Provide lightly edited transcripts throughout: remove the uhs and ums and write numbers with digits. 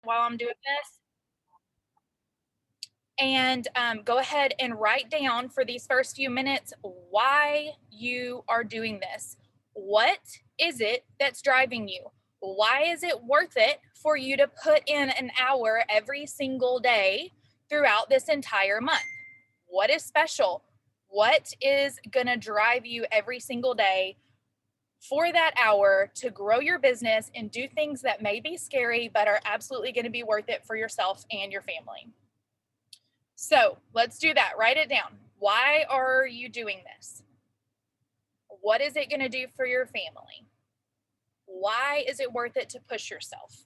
while I'm doing this. And go ahead and write down for these first few minutes why you are doing this. What is it that's driving you? Why is it worth it for you to put in an hour every single day throughout this entire month? What is special? What is going to drive you every single day for that hour to grow your business and do things that may be scary, but are absolutely going to be worth it for yourself and your family? So let's do that. Write it down. Why are you doing this? What is it going to do for your family? Why is it worth it to push yourself?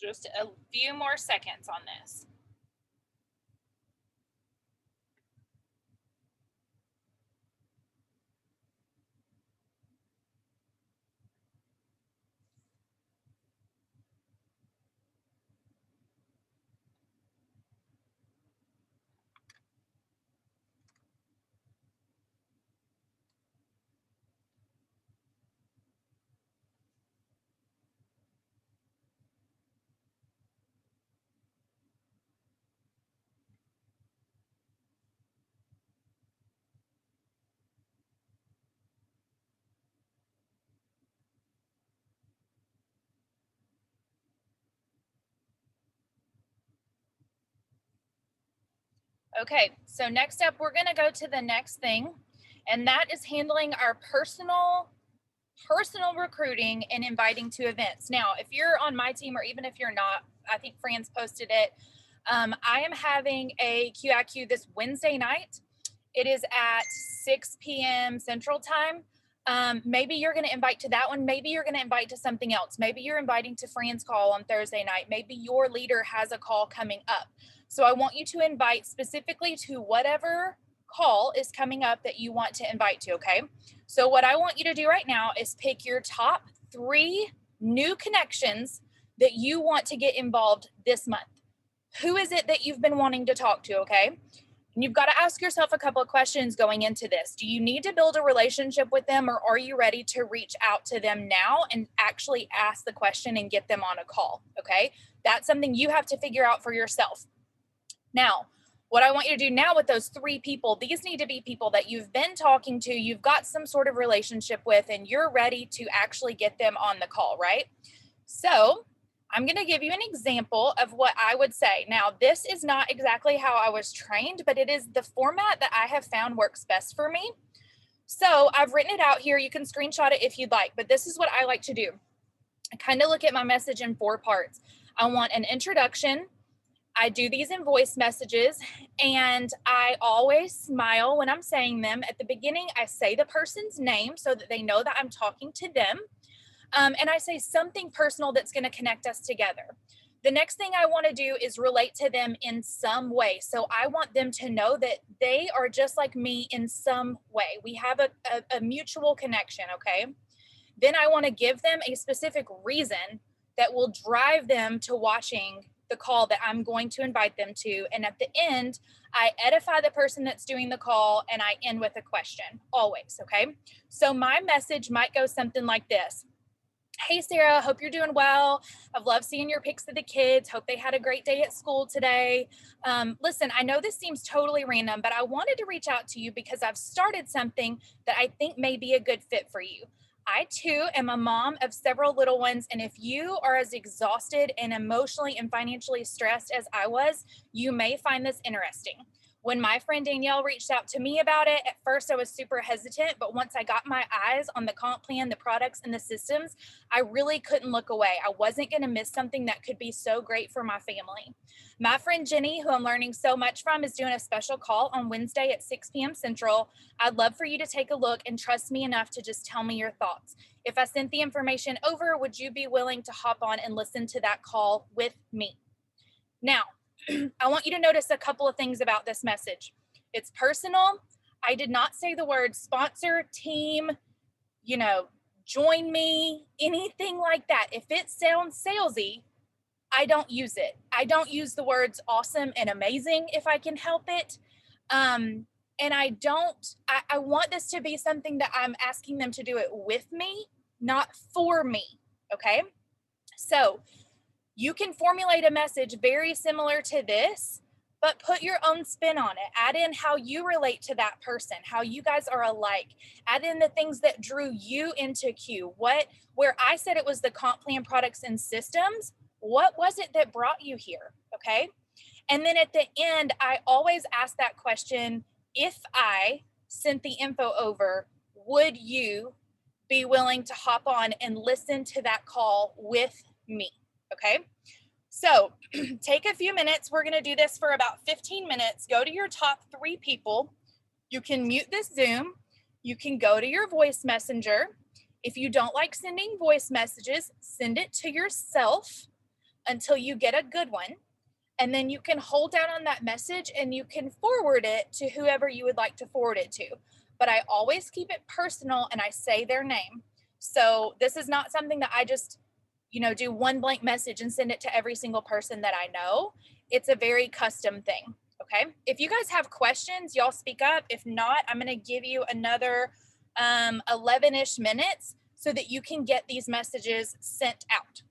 Just a few more seconds on this. Okay, so next up, we're going to go to the next thing, and that is handling our personal recruiting and inviting to events. Now, if you're on my team, or even if you're not, I think Fran's posted it. I am having a QIQ this Wednesday night. It is at 6 p.m. Central Time. Maybe you're going to invite to that one. Maybe you're going to invite to something else. Maybe you're inviting to Fran's call on Thursday night. Maybe your leader has a call coming up. So I want you to invite specifically to whatever call is coming up that you want to invite to, okay? So what I want you to do right now is pick your top 3 new connections that you want to get involved this month. Who is it that you've been wanting to talk to, okay? And you've got to ask yourself a couple of questions going into this. Do you need to build a relationship with them, or are you ready to reach out to them now and actually ask the question and get them on a call, okay? That's something you have to figure out for yourself. Now, what I want you to do now with those 3 people, these need to be people that you've been talking to, you've got some sort of relationship with, and you're ready to actually get them on the call, right? So I'm going to give you an example of what I would say. Now, this is not exactly how I was trained, but it is the format that I have found works best for me. So I've written it out here. You can screenshot it if you'd like, but this is what I like to do. I kind of look at my message in 4 parts. I want an introduction. I do these in voice messages, and I always smile when I'm saying them. At the beginning, I say the person's name so that they know that I'm talking to them. And I say something personal that's going to connect us together. The next thing I want to do is relate to them in some way. So I want them to know that they are just like me in some way. We have a mutual connection, okay? Then I want to give them a specific reason that will drive them to watching the call that I'm going to invite them to. And at the end, I edify the person that's doing the call and I end with a question, always, okay? So my message might go something like this. Hey, Sarah, hope you're doing well. I've loved seeing your pics of the kids. Hope they had a great day at school today. Listen, I know this seems totally random, but I wanted to reach out to you because I've started something that I think may be a good fit for you. I too am a mom of several little ones. And if you are as exhausted and emotionally and financially stressed as I was, you may find this interesting. When my friend Danielle reached out to me about it, at first I was super hesitant, but once I got my eyes on the comp plan, the products, and the systems, I really couldn't look away. I wasn't going to miss something that could be so great for my family. My friend Jenny, who I'm learning so much from, is doing a special call on Wednesday at 6 p.m. Central. I'd love for you to take a look and trust me enough to just tell me your thoughts. If I sent the information over, would you be willing to hop on and listen to that call with me? Now, I want you to notice a couple of things about this message. It's personal. I did not say the word sponsor, team, you know, join me, anything like that. If it sounds salesy, I don't use it. I don't use the words awesome and amazing if I can help it. And I want this to be something that I'm asking them to do it with me, not for me. Okay. So you can formulate a message very similar to this, but put your own spin on it. Add in how you relate to that person, how you guys are alike. Add in the things that drew you into Q. Where I said it was the comp plan products and systems, what was it that brought you here? Okay. And then at the end, I always ask that question, if I sent the info over, would you be willing to hop on and listen to that call with me? Okay. So take a few minutes. We're going to do this for about 15 minutes. Go to your top 3 people. You can mute this Zoom. You can go to your voice messenger. If you don't like sending voice messages, send it to yourself until you get a good one. And then you can hold down on that message and you can forward it to whoever you would like to forward it to. But I always keep it personal and I say their name. So this is not something that I just, do one blank message and send it to every single person that I know. It's a very custom thing. Okay. If you guys have questions, y'all speak up. If not, I'm going to give you another 11-ish minutes so that you can get these messages sent out.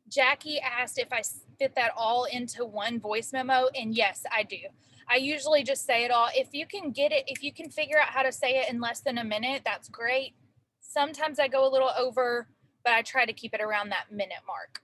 Jackie asked if I fit that all into one voice memo, and yes, I do. I usually just say it all. If you can get it, if you can figure out how to say it in less than a minute, that's great. Sometimes I go a little over, but I try to keep it around that minute mark.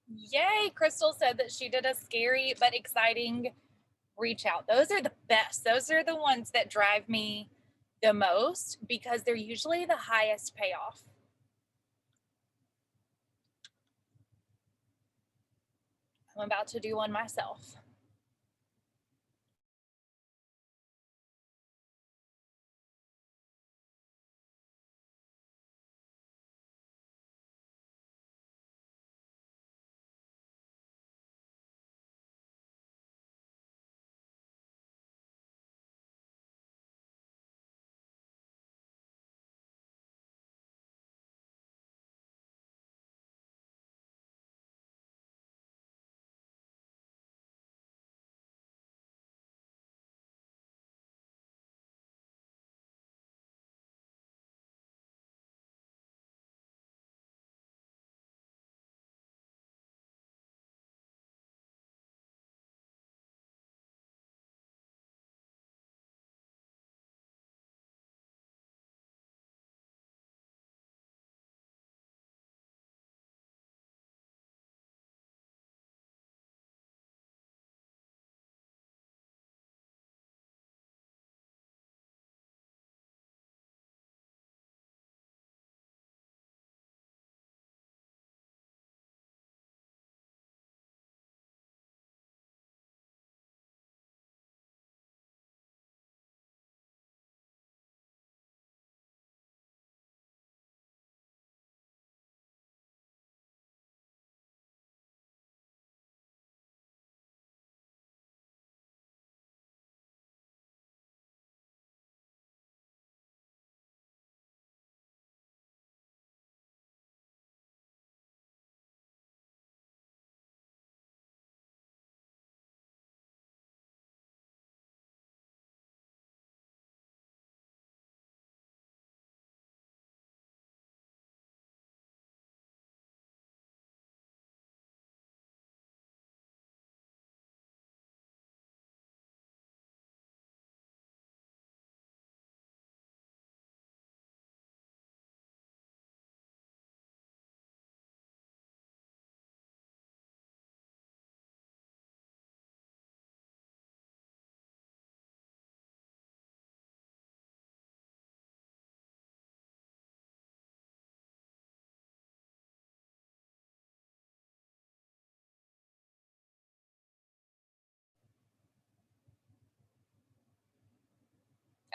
Yay! Crystal said that she did a scary but exciting reach out. Those are the best. Those are the ones that drive me the most because they're usually the highest payoff. I'm about to do one myself.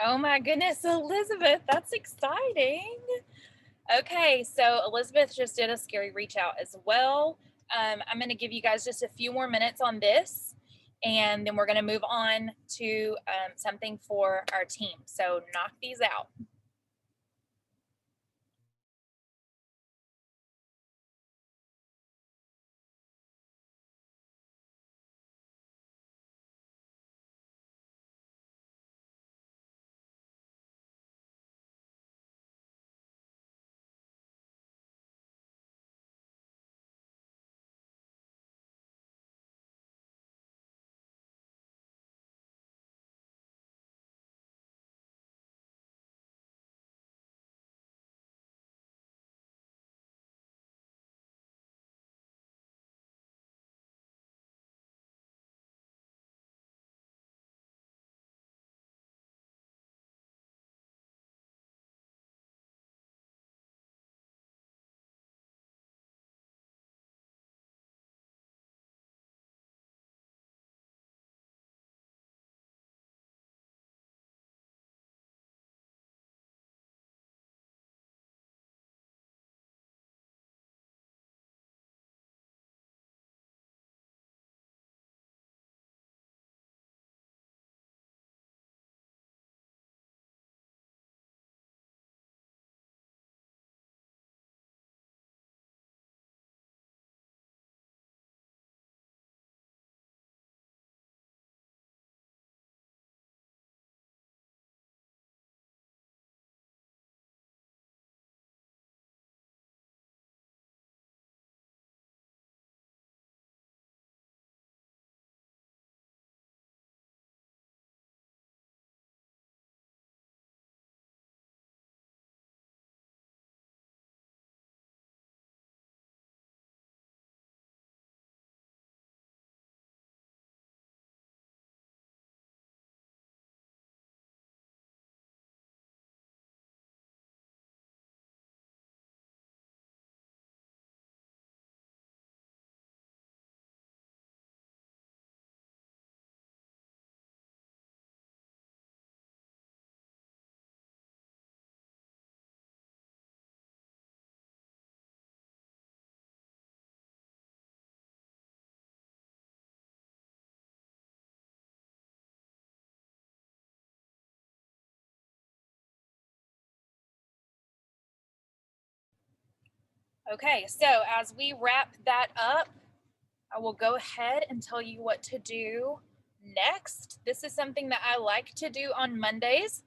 Oh my goodness, Elizabeth, that's exciting. Okay, so Elizabeth just did a scary reach out as well. I'm going to give you guys just a few more minutes on this, and then we're going to move on to something for our team. So knock these out. Okay, so as we wrap that up, I will go ahead and tell you what to do next. This is something that I like to do on Mondays.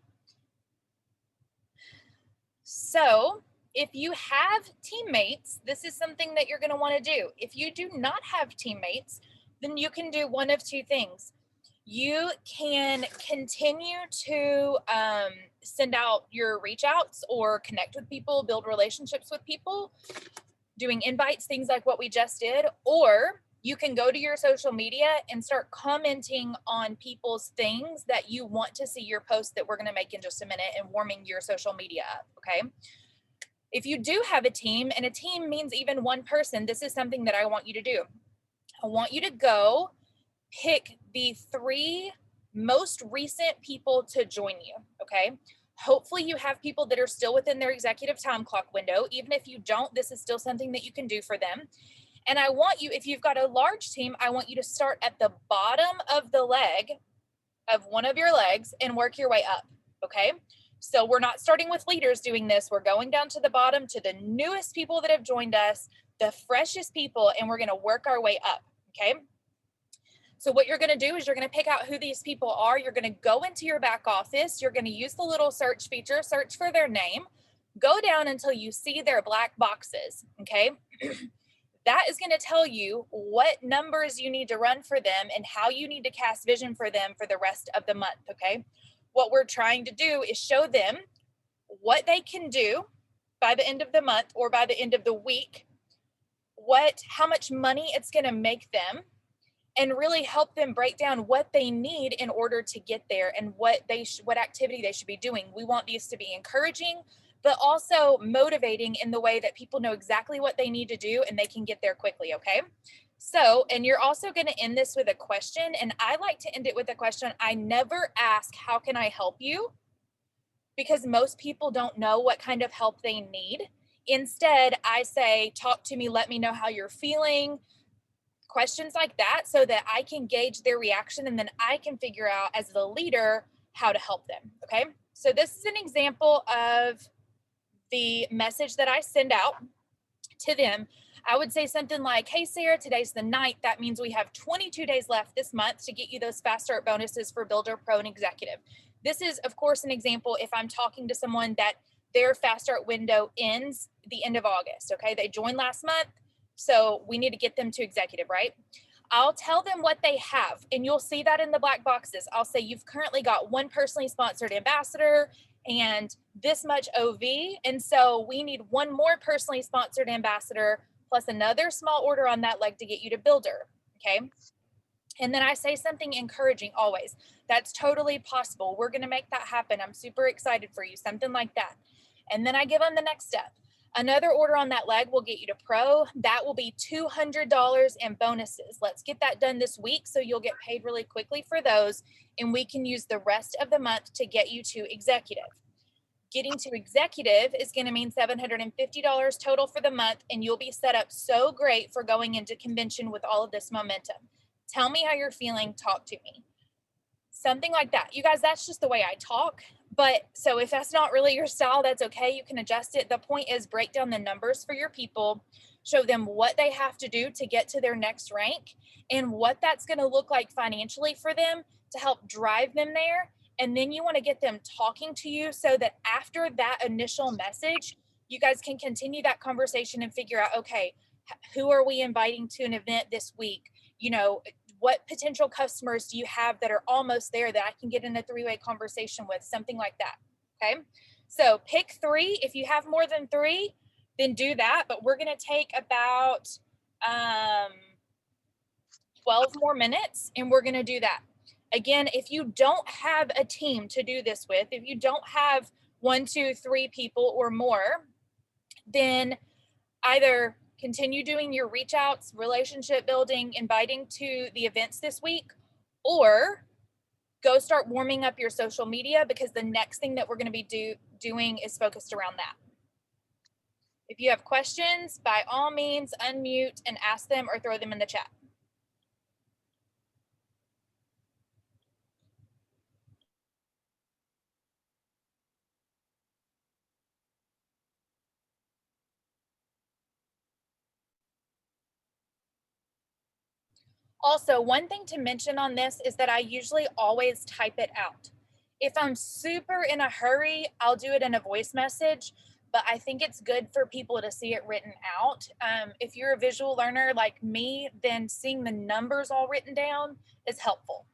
So, if you have teammates, this is something that you're going to want to do. If you do not have teammates, then you can do one of two things. You can continue to send out your reach outs or connect with people, build relationships with people, doing invites, things like what we just did, or you can go to your social media and start commenting on people's things that you want to see your post that we're going to make in just a minute and warming your social media up. Okay. If you do have a team, and a team means even one person, this is something that I want you to do. I want you to go pick the 3 most recent people to join you. Okay. Hopefully you have people that are still within their executive time clock window. Even if you don't, this is still something that you can do for them. And I want you, if you've got a large team, I want you to start at the bottom of the leg of one of your legs and work your way up. Okay. So we're not starting with leaders doing this. We're going down to the bottom to the newest people that have joined us, the freshest people, and we're going to work our way up. Okay. So what you're going to do is you're going to pick out who these people are. You're going to go into your back office. You're going to use the little search feature, search for their name, go down until you see their black boxes. Okay. That is going to tell you what numbers you need to run for them and how you need to cast vision for them for the rest of the month. Okay. What we're trying to do is show them what they can do by the end of the month or by the end of the week, how much money it's going to make them, and really help them break down what they need in order to get there and what activity they should be doing. We want these to be encouraging, but also motivating in the way that people know exactly what they need to do and they can get there quickly. Okay. So, and you're also going to end this with a question. And I like to end it with a question. I never ask, how can I help you? Because most people don't know what kind of help they need. Instead, I say, talk to me, let me know how you're feeling, questions like that, so that I can gauge their reaction and then I can figure out as the leader how to help them. Okay. So this is an example of the message that I send out to them. I would say something like, hey, Sarah, today's the 9th. That means we have 22 days left this month to get you those fast start bonuses for Builder, Pro, and Executive. This is, of course, an example if I'm talking to someone that their fast start window ends the end of August. Okay. They joined last month. So we need to get them to executive, right? I'll tell them what they have, and you'll see that in the black boxes. I'll say you've currently got 1 personally sponsored ambassador and this much OV. And so we need 1 more personally sponsored ambassador plus another small order on that leg to get you to builder. Okay. And then I say something encouraging always. That's totally possible. We're going to make that happen. I'm super excited for you. Something like that. And then I give them the next step. Another order on that leg will get you to pro. That will be $200 in bonuses. Let's get that done this week so you'll get paid really quickly for those. And we can use the rest of the month to get you to executive. Getting to executive is going to mean $750 total for the month, and you'll be set up so great for going into convention with all of this momentum. Tell me how you're feeling. Talk to me. Something like that. You guys, that's just the way I talk. But so if that's not really your style, that's okay. You can adjust it. The point is break down the numbers for your people, show them what they have to do to get to their next rank and what that's going to look like financially for them to help drive them there. And then you want to get them talking to you so that after that initial message, you guys can continue that conversation and figure out, okay, who are we inviting to an event this week? You know, what potential customers do you have that are almost there that I can get in a 3-way conversation with, something like that. Okay. So pick 3. If you have more than 3, then do that. But we're going to take about 12 more minutes and we're going to do that. Again, if you don't have a team to do this with, if you don't have 1, 2, 3 people or more, then either continue doing your reach outs, relationship building, inviting to the events this week, or go start warming up your social media, because the next thing that we're going to be doing is focused around that. If you have questions, by all means, unmute and ask them or throw them in the chat. Also, one thing to mention on this is that I usually always type it out. If I'm super in a hurry, I'll do it in a voice message, but I think it's good for people to see it written out. If you're a visual learner like me, then seeing the numbers all written down is helpful.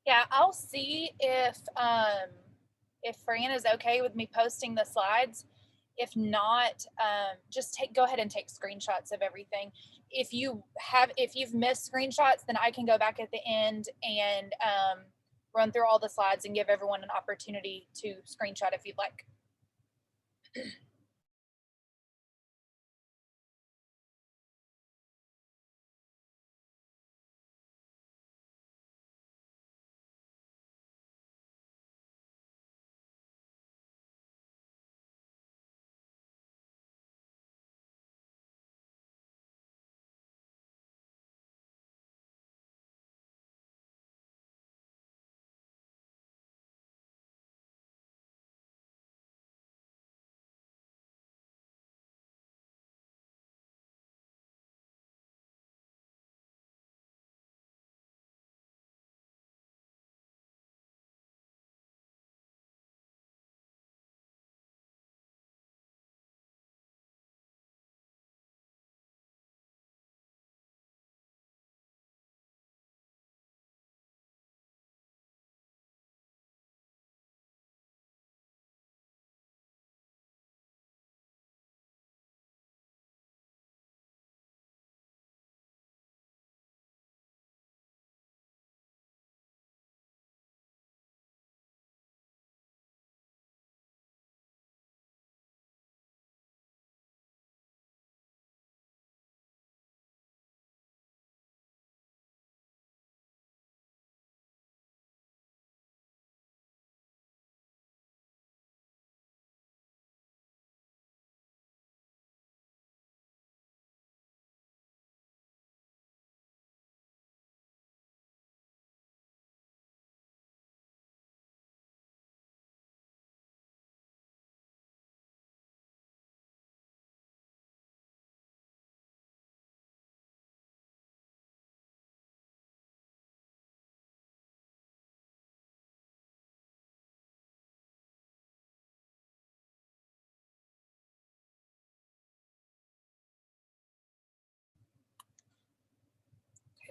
Yeah, I'll see if Fran is okay with me posting the slides. If not, just go ahead and take screenshots of everything. If you've missed screenshots, then I can go back at the end and run through all the slides and give everyone an opportunity to screenshot if you'd like.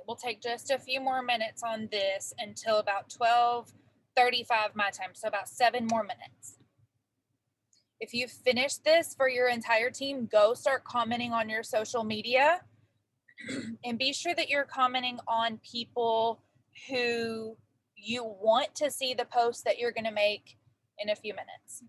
We'll take just a few more minutes on this until about 12:35 my time, so about 7 more minutes. If you've finished this for your entire team, go start commenting on your social media and be sure that you're commenting on people who you want to see the post that you're going to make in a few minutes.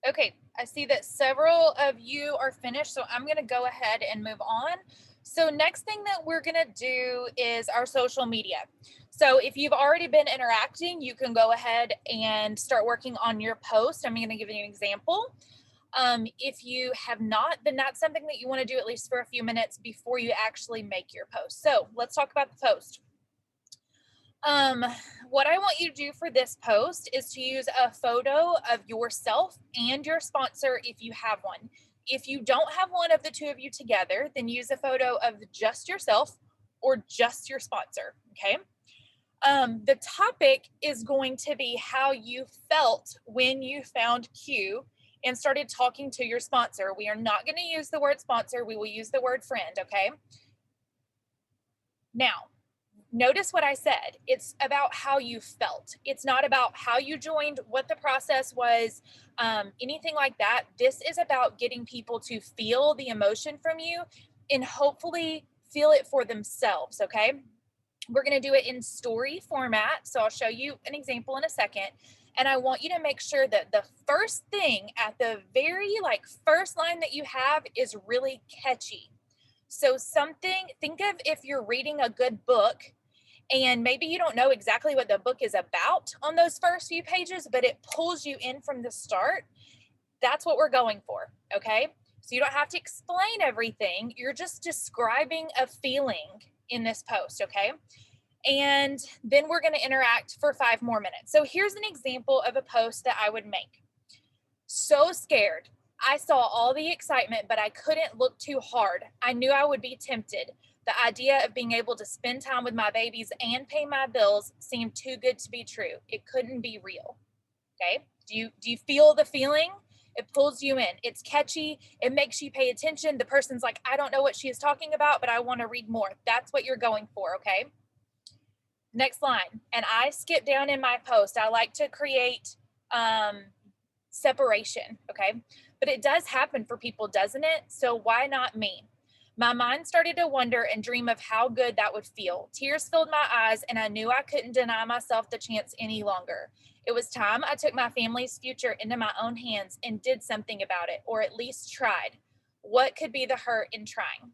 Okay, I see that several of you are finished, so I'm going to go ahead and move on. So next thing that we're going to do is our social media. So if you've already been interacting, you can go ahead and start working on your post. I'm going to give you an example. If you have not, then that's something that you want to do at least for a few minutes before you actually make your post. So let's talk about the post. Um, what I want you to do for this post is to use a photo of yourself and your sponsor if you have one. If you don't have one of the two of you together, then use a photo of just yourself or just your sponsor. Okay. The topic is going to be how you felt when you found Q and started talking to your sponsor. We are not going to use the word sponsor, we will use the word friend. Okay. Now, notice what I said. It's about how you felt. It's not about how you joined, what the process was, anything like that. This is about getting people to feel the emotion from you and hopefully feel it for themselves. Okay. We're going to do it in story format. So I'll show you an example in a second. And I want you to make sure that the first thing at the very first line that you have is really catchy. So think of if you're reading a good book and maybe you don't know exactly what the book is about on those first few pages, but it pulls you in from the start. That's what we're going for. Okay. So you don't have to explain everything. You're just describing a feeling in this post. Okay. And then we're going to interact for 5 more minutes. So here's an example of a post that I would make. So scared. I saw all the excitement, but I couldn't look too hard. I knew I would be tempted. The idea of being able to spend time with my babies and pay my bills seemed too good to be true. It couldn't be real. Okay? Do you feel the feeling? It pulls you in. It's catchy. It makes you pay attention. The person's like, I don't know what she is talking about, but I want to read more. That's what you're going for, okay? Next line. And I skip down in my post. I like to create separation, okay? But it does happen for people, doesn't it? So why not me? My mind started to wonder and dream of how good that would feel. Tears filled my eyes, and I knew I couldn't deny myself the chance any longer. It was time I took my family's future into my own hands and did something about it, or at least tried. What could be the hurt in trying?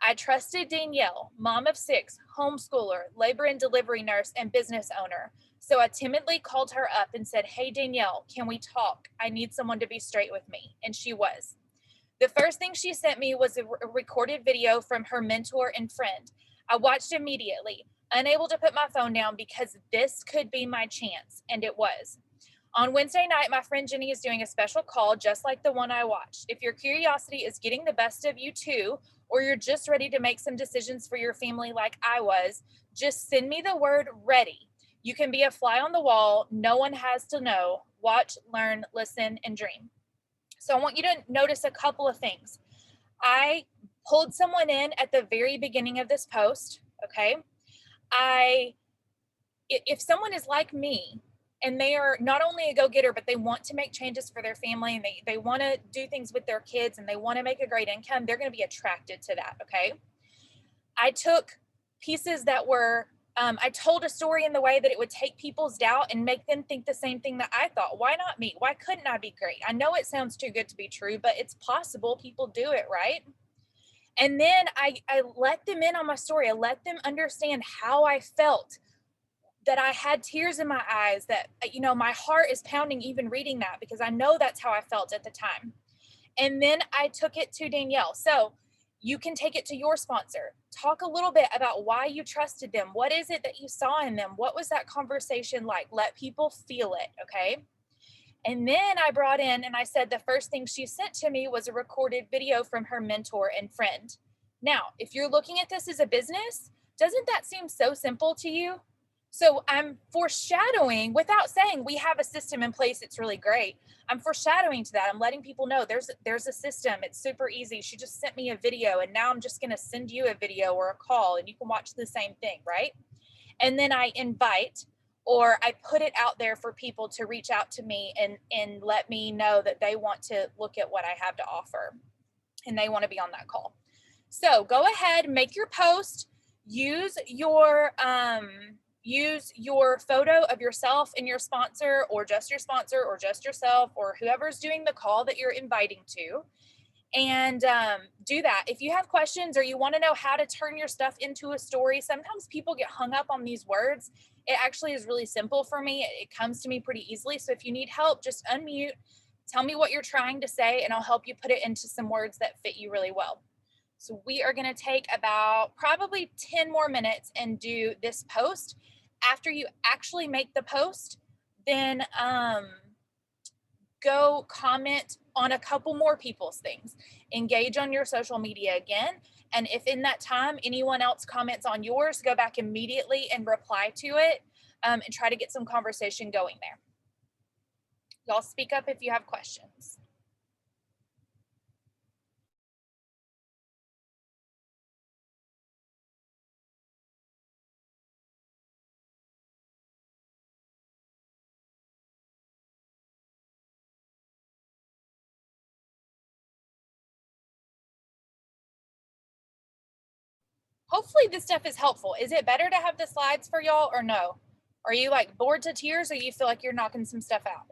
I trusted Danielle, mom of 6, homeschooler, labor and delivery nurse, and business owner. So I timidly called her up and said, Hey, Danielle, can we talk? I need someone to be straight with me. And she was. The first thing she sent me was a recorded video from her mentor and friend. I watched immediately, unable to put my phone down because this could be my chance. And it was. On Wednesday night, my friend Jenny is doing a special call just like the one I watched. If your curiosity is getting the best of you too, or you're just ready to make some decisions for your family like I was, just send me the word ready. You can be a fly on the wall. No one has to know. Watch, learn, listen, and dream. So I want you to notice a couple of things. I pulled someone in at the very beginning of this post, okay? If someone is like me and they are not only a go-getter, but they want to make changes for their family and they want to do things with their kids and they want to make a great income, they're going to be attracted to that, okay? I took pieces that were, I told a story in the way that it would take people's doubt and make them think the same thing that I thought. Why not me? Why couldn't I be great? I know it sounds too good to be true, but it's possible. People do it, right? And then I let them in on my story. I let them understand how I felt, that I had tears in my eyes, that, my heart is pounding even reading that because I know that's how I felt at the time. And then I took it to Danielle. So you can take it to your sponsor. Talk a little bit about why you trusted them. What is it that you saw in them? What was that conversation like? Let people feel it, okay? And then I brought in and I said the first thing she sent to me was a recorded video from her mentor and friend. Now, if you're looking at this as a business, doesn't that seem so simple to you? So I'm foreshadowing without saying we have a system in place. It's really great. I'm foreshadowing to that. I'm letting people know there's a system. It's super easy. She just sent me a video and now I'm just going to send you a video or a call and you can watch the same thing, right? And then I invite or I put it out there for people to reach out to me and let me know that they want to look at what I have to offer and they want to be on that call. So go ahead, make your post, use your use your photo of yourself and your sponsor, or just yourself, or whoever's doing the call that you're inviting to, and do that. If you have questions or you want to know how to turn your stuff into a story, sometimes people get hung up on these words. It actually is really simple for me. It comes to me pretty easily. So if you need help, just unmute, tell me what you're trying to say, and I'll help you put it into some words that fit you really well. So we are going to take about probably 10 more minutes and do this post. After you actually make the post, then go comment on a couple more people's things. Engage on your social media again. And if in that time anyone else comments on yours, go back immediately and reply to it, and try to get some conversation going there. Y'all speak up if you have questions. Hopefully this stuff is helpful. Is it better to have the slides for y'all or no? Are you like bored to tears, or you feel like you're knocking some stuff out?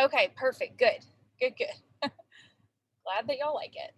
Okay, perfect. Good. Good, good. Glad that y'all like it.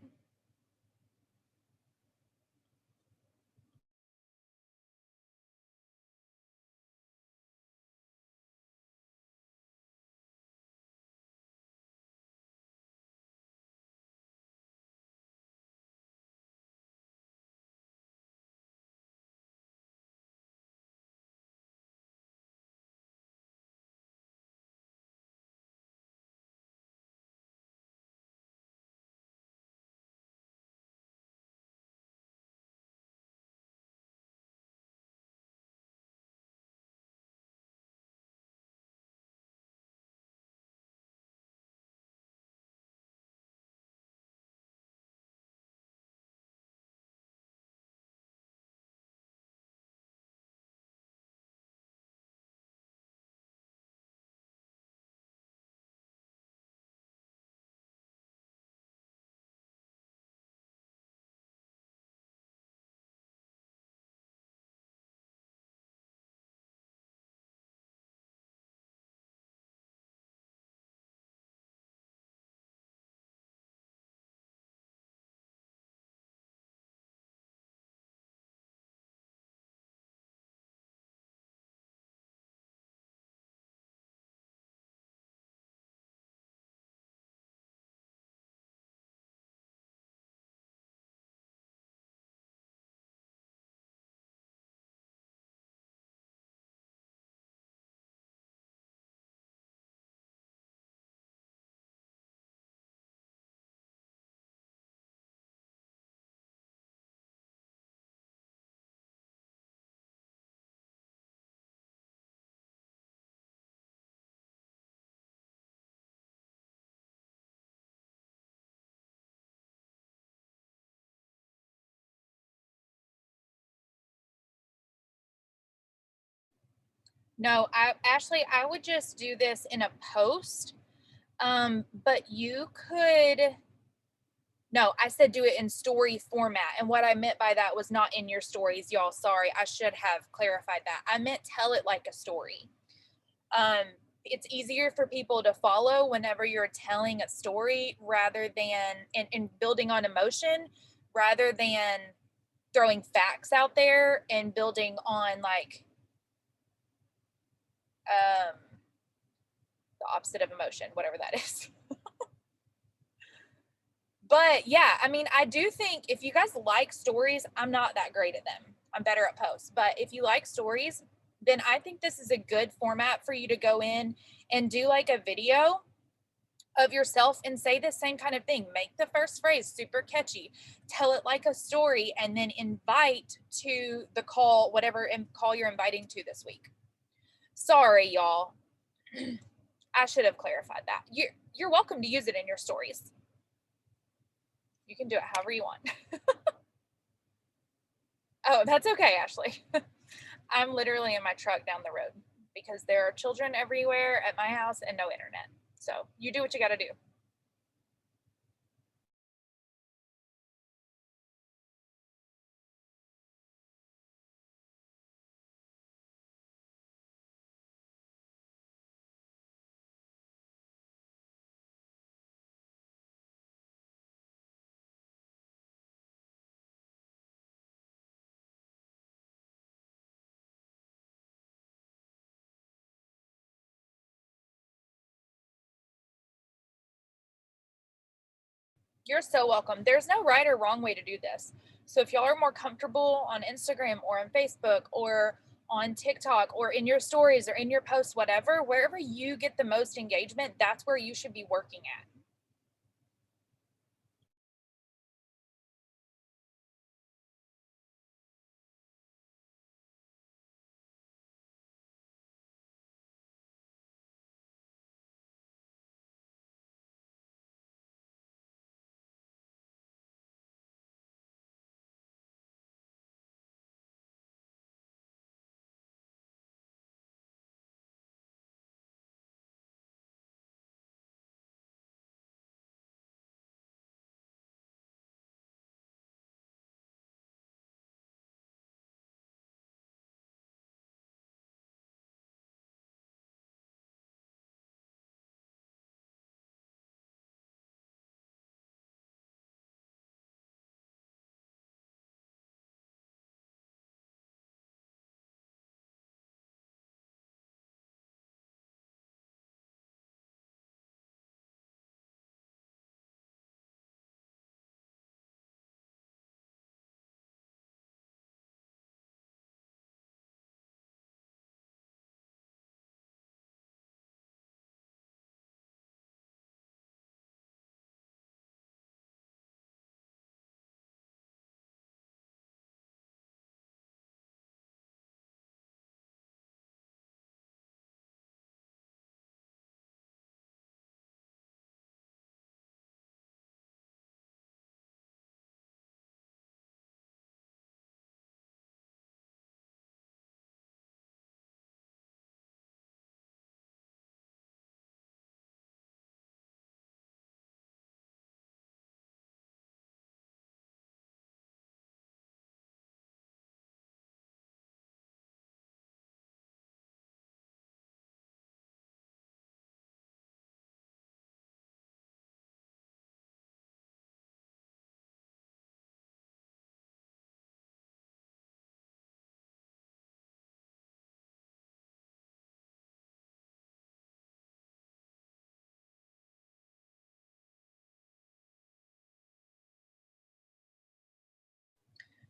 No, Ashley, I would just do this in a post. But you could, no, I said do it in story format. And what I meant by that was not in your stories, y'all. Sorry, I should have clarified that. I meant tell it like a story. It's easier for people to follow whenever you're telling a story rather than and building on emotion rather than throwing facts out there and building on like the opposite of emotion, whatever that is. But yeah, I mean, I do think if you guys like stories, I'm not that great at them. I'm better at posts. But if you like stories, then I think this is a good format for you to go in and do like a video of yourself and say the same kind of thing. Make the first phrase super catchy, tell it like a story, and then invite to the call, whatever call you're inviting to this week. Sorry, y'all. I should have clarified that. You're welcome to use it in your stories. You can do it however you want. Oh, that's okay, Ashley. I'm literally in my truck down the road because there are children everywhere at my house and no internet. So you do what you got to do. You're so welcome. There's no right or wrong way to do this. So if y'all are more comfortable on Instagram or on Facebook or on TikTok or in your stories or in your posts, whatever, wherever you get the most engagement, that's where you should be working at.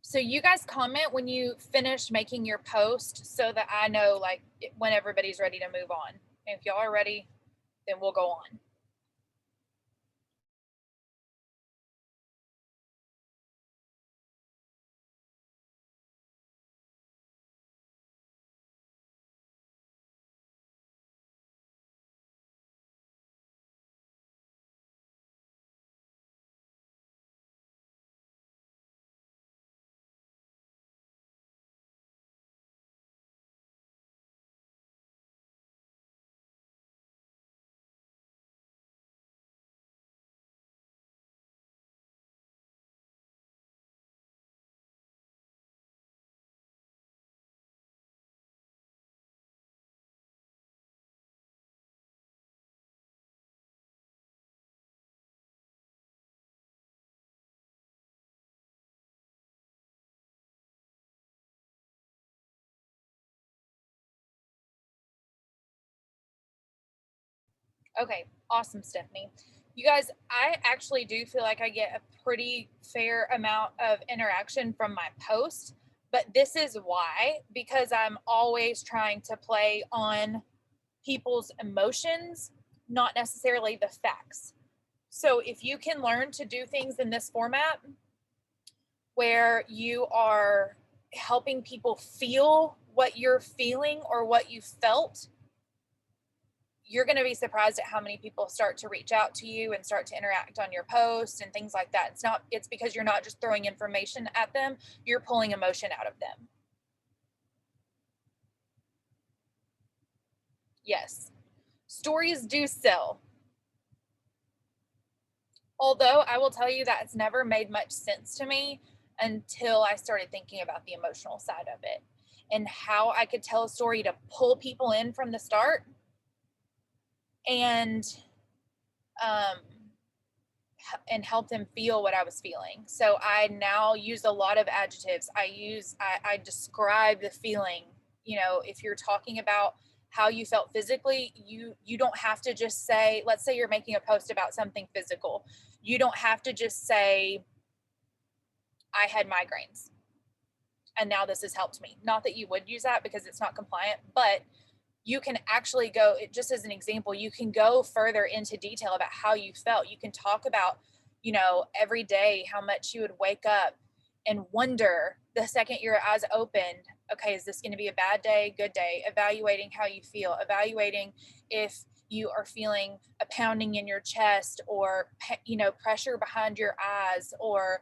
So you guys comment when you finish making your post so that I know like when everybody's ready to move on. And if y'all are ready, then we'll go on. Okay, awesome, Stephanie. You guys, I actually do feel like I get a pretty fair amount of interaction from my posts, but this is why, because I'm always trying to play on people's emotions, not necessarily the facts. So if you can learn to do things in this format where you are helping people feel what you're feeling or what you felt, you're going to be surprised at how many people start to reach out to you and start to interact on your posts and things like that. It's because you're not just throwing information at them, you're pulling emotion out of them. Yes. Stories do sell. Although I will tell you that it's never made much sense to me until I started thinking about the emotional side of it and how I could tell a story to pull people in from the start and um, help them feel what I was feeling. So I now use a lot of adjectives. I describe the feeling. You know, if you're talking about how you felt physically, you don't have to just say, let's say you're making a post about something physical. You don't have to just say, I had migraines and now this has helped me. Not that you would use that because it's not compliant, but you can actually go, just as an example, you can go further into detail about how you felt. You can talk about, you know, every day how much you would wake up and wonder the second your eyes opened, okay, is this going to be a bad day, good day? Evaluating how you feel, evaluating if you are feeling a pounding in your chest or, you know, pressure behind your eyes, or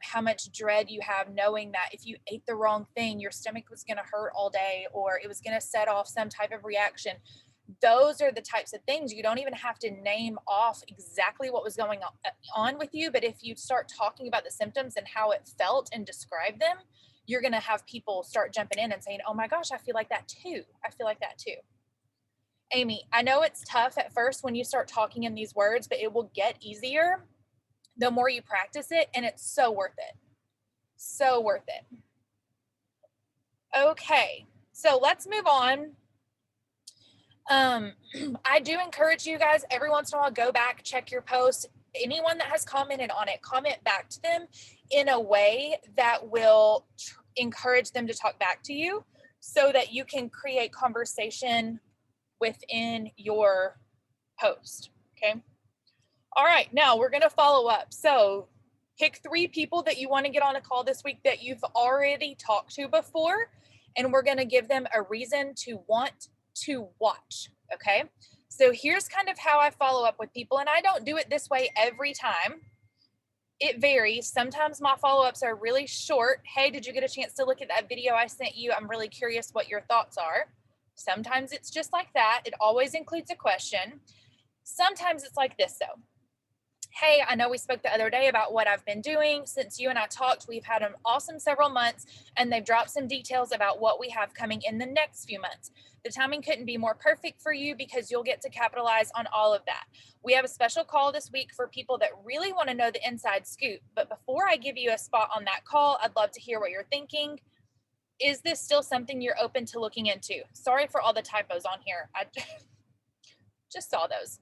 how much dread you have knowing that if you ate the wrong thing, your stomach was going to hurt all day, or it was going to set off some type of reaction. Those are the types of things. You don't even have to name off exactly what was going on with you, but if you start talking about the symptoms and how it felt and describe them, you're going to have people start jumping in and saying, oh my gosh, I feel like that too. I feel like that too. Amy, I know it's tough at first when you start talking in these words, but it will get easier the more you practice it, and it's so worth it. So worth it. Okay, so let's move on. I do encourage you guys every once in a while, go back, check your post. Anyone that has commented on it, comment back to them in a way that will encourage them to talk back to you so that you can create conversation within your post. Okay. All right, now we're going to follow up. So pick 3 people that you want to get on a call this week that you've already talked to before, and we're going to give them a reason to want to watch. Okay. So here's kind of how I follow up with people, and I don't do it this way every time. It varies. Sometimes my follow-ups are really short. Hey, did you get a chance to look at that video I sent you? I'm really curious what your thoughts are. Sometimes it's just like that. It always includes a question. Sometimes it's like this though. Hey, I know we spoke the other day about what I've been doing. Since you and I talked, we've had an awesome several months, and they've dropped some details about what we have coming in the next few months. The timing couldn't be more perfect for you because you'll get to capitalize on all of that. We have a special call this week for people that really want to know the inside scoop. But before I give you a spot on that call, I'd love to hear what you're thinking. Is this still something you're open to looking into? Sorry for all the typos on here. I just saw those.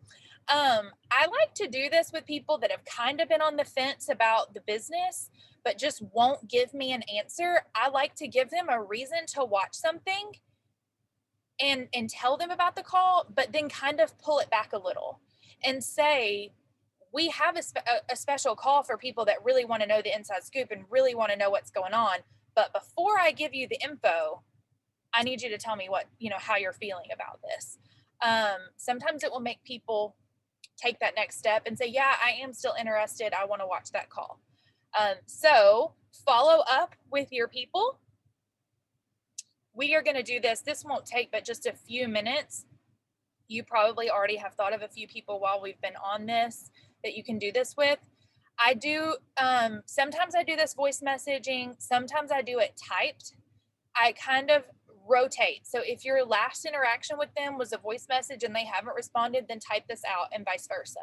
I like to do this with people that have kind of been on the fence about the business, but just won't give me an answer. I like to give them a reason to watch something and tell them about the call, but then kind of pull it back a little and say, we have a special call for people that really want to know the inside scoop and really want to know what's going on. But before I give you the info, I need you to tell me how you're feeling about this. Sometimes it will make people take that next step and say, yeah, I am still interested. I want to watch that call. So follow up with your people. We are going to do this. This won't take but just a few minutes. You probably already have thought of a few people while we've been on this that you can do this with. I do, sometimes I do this voice messaging. Sometimes I do it typed. I kind of rotate. So if your last interaction with them was a voice message and they haven't responded, then type this out, and vice versa.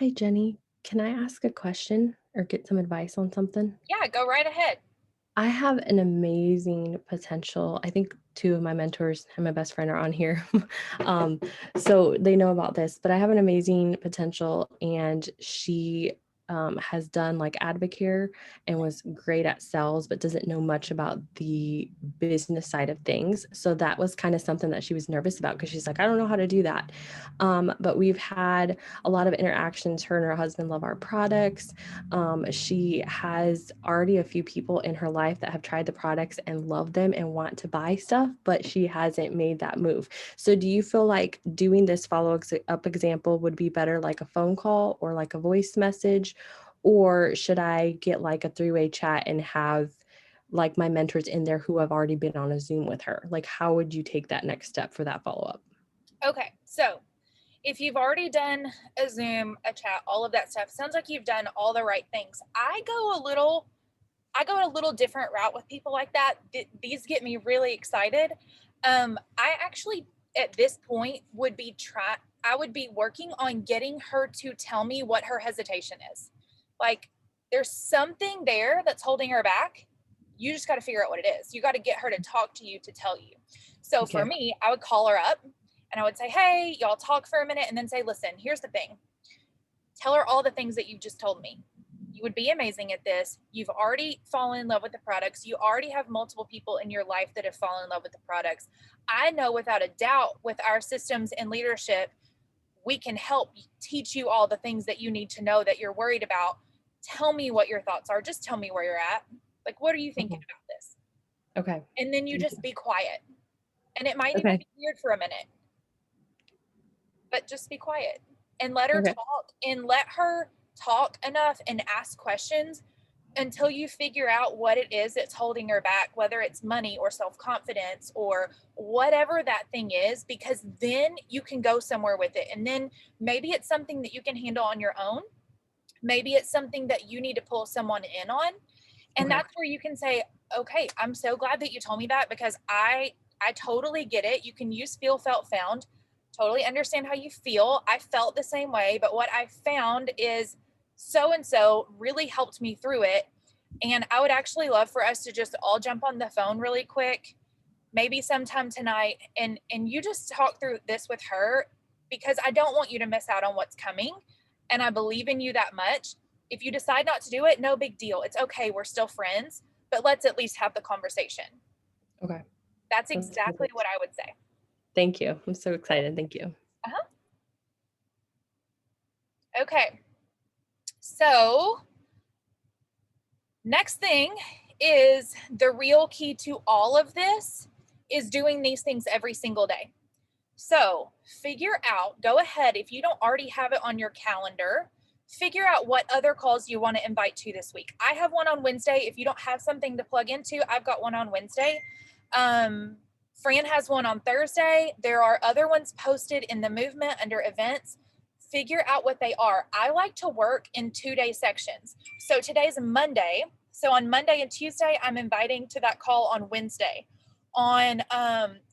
Hi, Jenny. Can I ask a question or get some advice on something? Yeah, go right ahead. I have an amazing potential. I think two of my mentors and my best friend are on here. um, so they know about this, but I have an amazing potential, and she has done like Advocare and was great at sales, but doesn't know much about the business side of things. So that was kind of something that she was nervous about because she's like, I don't know how to do that. But we've had a lot of interactions. Her and her husband love our products. She has already a few people in her life that have tried the products and love them and want to buy stuff, but she hasn't made that move. So, do you feel like doing this follow up example would be better like a phone call or like a voice message? Or should I get like a three-way chat and have like my mentors in there who have already been on a Zoom with her? Like, how would you take that next step for that follow up? Okay, so if you've already done a Zoom, a chat, all of that stuff, sounds like you've done all the right things. I go a little different route with people like that. These get me really excited. I actually at this point I would be working on getting her to tell me what her hesitation is. Like there's something there that's holding her back. You just got to figure out what it is. You got to get her to talk to you to tell you. So for Okay. me, I would call her up and I would say, "Hey, y'all talk for a minute," and then say, "Listen, here's the thing. Tell her all the things that you've just told me. You would be amazing at this. You've already fallen in love with the products. You already have multiple people in your life that have fallen in love with the products. I know without a doubt with our systems and leadership, we can help teach you all the things that you need to know that you're worried about. Tell me what your thoughts are. Just tell me where you're at. Like, what are you thinking Mhm. about this?" Okay. And then you Thank you. just be quiet. And it might even Okay. be weird for a minute, but just be quiet and let her Okay. talk and let her talk enough and ask questions until you figure out what it is that's holding her back, whether it's money or self confidence or whatever that thing is, because then you can go somewhere with it. And then maybe it's something that you can handle on your own. Maybe it's something that you need to pull someone in on. And Okay. that's where you can say, okay, I'm so glad that you told me that because I totally get it. You can use feel, felt, found. Totally understand how you feel. I felt the same way, but what I found is so and so really helped me through it. And I would actually love for us to just all jump on the phone really quick, maybe sometime tonight, and you just talk through this with her because I don't want you to miss out on what's coming. And I believe in you that much. If you decide not to do it, no big deal. It's okay. We're still friends, but let's at least have the conversation. Okay. That's That's exactly what perfect. I would say. Thank you. I'm so excited. Thank you. Uh-huh. Okay. So, next thing is the real key to all of this is doing these things every single day. So figure out, go ahead, if you don't already have it on your calendar, figure out what other calls you want to invite to this week. I have one on Wednesday. If you don't have something to plug into, I've got one on Wednesday. Um, Fran has one on Thursday. There are other ones posted in the movement under events. Figure out what they are. I like to work in 2 day sections. So today's Monday. So on Monday and Tuesday, I'm inviting to that call on Wednesday. On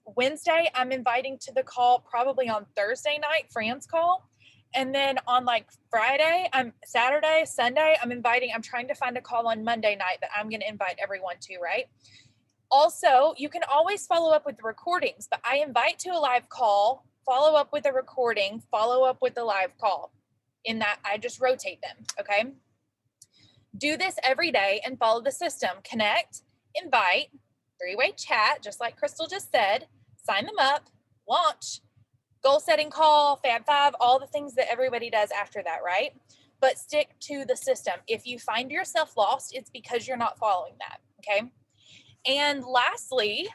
Wednesday, I'm inviting to the call probably on Thursday night, Fran's call. And then on like Friday, Saturday, Sunday, I'm trying to find a call on Monday night that I'm going to invite everyone to, right? Also, you can always follow up with the recordings, but I invite to a live call, follow up with a recording, follow up with the live call. In that, I just rotate them, okay? Do this every day and follow the system. Connect, invite, three-way chat, just like Crystal just said, sign them up, launch, goal setting call, Fab Five, all the things that everybody does after that, right? But stick to the system. If you find yourself lost, it's because you're not following that, okay? And lastly,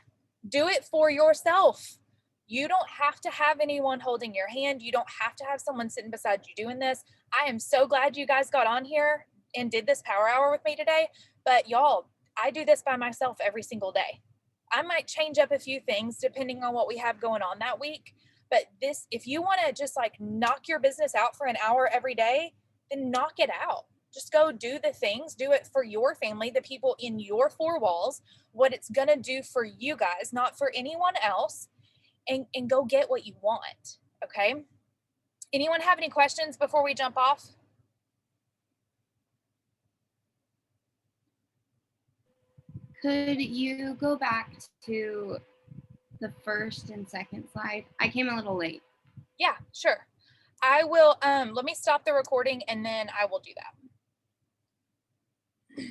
do it for yourself. You don't have to have anyone holding your hand. You don't have to have someone sitting beside you doing this. I am so glad you guys got on here and did this power hour with me today. But y'all, I do this by myself every single day. I might change up a few things depending on what we have going on that week. But this, if you want to just like knock your business out for an hour every day, then knock it out. Just go do the things, do it for your family, the people in your four walls, what it's going to do for you guys, not for anyone else, and go get what you want. Okay. Anyone have any questions before we jump off? Could you go back to the first and second slide? I came a little late. Yeah, sure. I will, let me stop the recording and then I will do that.